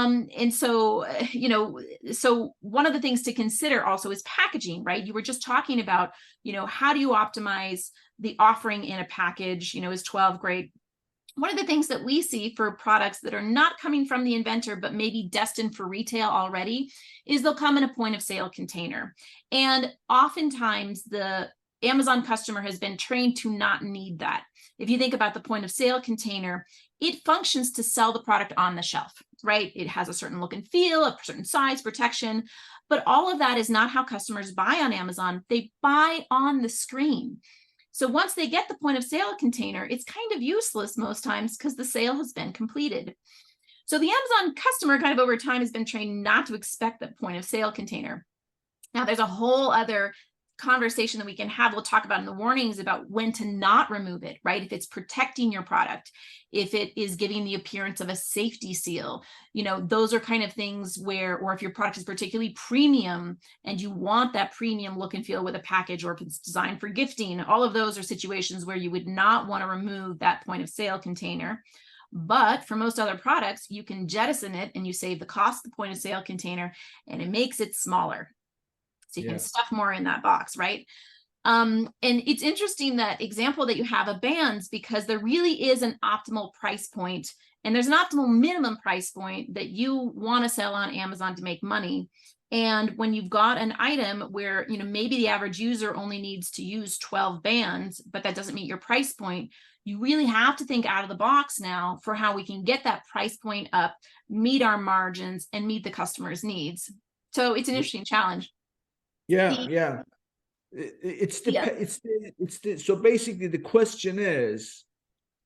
And so, so one of the things to consider also is packaging, right? You were just talking about, how do you optimize the offering in a package? Is 12 great? One of the things that we see for products that are not coming from the inventor, but maybe destined for retail already, is they'll come in a point of sale container. And oftentimes the Amazon customer has been trained to not need that. If you think about the point of sale container, it functions to sell the product on the shelf, right? It has a certain look and feel, a certain size, protection, but all of that is not how customers buy on Amazon. They buy on the screen. So once they get the point of sale container, it's kind of useless most times because the sale has been completed. So the Amazon customer kind of over time has been trained not to expect the point of sale container. Now there's a whole other conversation that we can have. We'll talk about in the warnings about when to not remove it, right? If it's protecting your product, if it is giving the appearance of a safety seal, those are kind of things where, or if your product is particularly premium and you want that premium look and feel with a package, or if it's designed for gifting, all of those are situations where you would not want to remove that point of sale container. But for most other products, you can jettison it and you save the cost of the point of sale container and it makes it smaller. So you can stuff more in that box, right? And it's interesting that example that you have of bands, because there really is an optimal price point, and there's an optimal minimum price point that you want to sell on Amazon to make money. And when you've got an item where, maybe the average user only needs to use 12 bands, but that doesn't meet your price point, you really have to think out of the box now for how we can get that price point up, meet our margins, and meet the customer's needs. So it's an interesting challenge. Yeah. So basically the question is,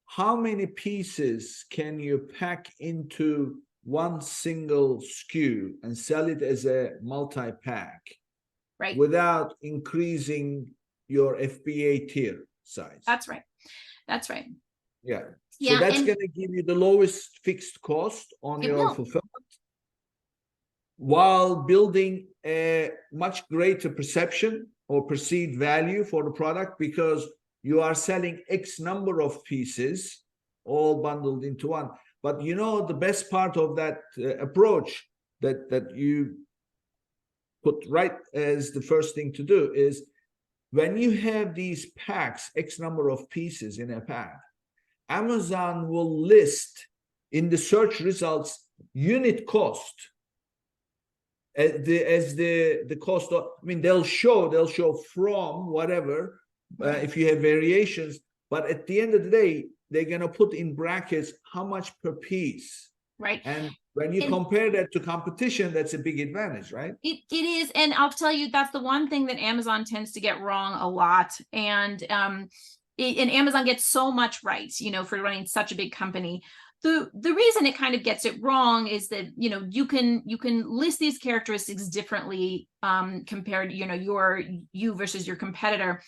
how many pieces can you pack into one single SKU and sell it as a multi-pack, right, without increasing your FBA tier size? That's right. Yeah. So that's going to give you the lowest fixed cost on your fulfillment, while building a much greater perception or perceived value for the product, because you are selling X number of pieces all bundled into one. But the best part of that approach that you put right as the first thing to do is, when you have these packs, X number of pieces in a pack, Amazon will list in the search results unit cost as the cost of, they'll show from whatever, if you have variations, but at the end of the day, they're going to put in brackets how much per piece. Right. And when you compare that to competition, that's a big advantage, right? It is. And I'll tell you, that's the one thing that Amazon tends to get wrong a lot. And Amazon gets so much right, for running such a big company. The reason it kind of gets it wrong is that, you can list these characteristics differently compared, you versus your competitor.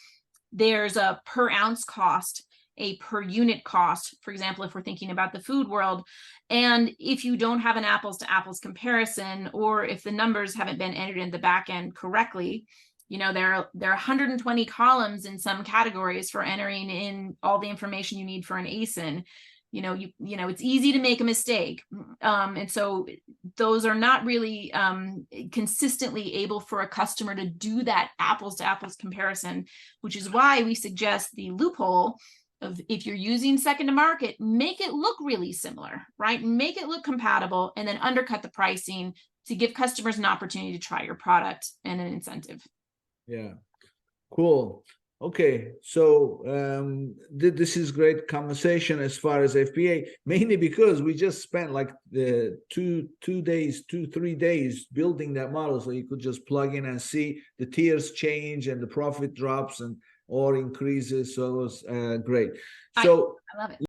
There's a per ounce cost, a per unit cost, for example, if we're thinking about the food world. And if you don't have an apples to apples comparison, or if the numbers haven't been entered in the back end correctly, there are 120 columns in some categories for entering in all the information you need for an ASIN. It's easy to make a mistake. And so those are not really consistently able for a customer to do that apples to apples comparison, which is why we suggest the loophole of, if you're using second to market, make it look really similar, right? Make it look compatible, and then undercut the pricing to give customers an opportunity to try your product and an incentive. Yeah, cool. Okay, so this is great conversation as far as FBA, mainly because we just spent like 3 days building that model, so you could just plug in and see the tiers change and the profit drops and or increases. So it was great. So I love it.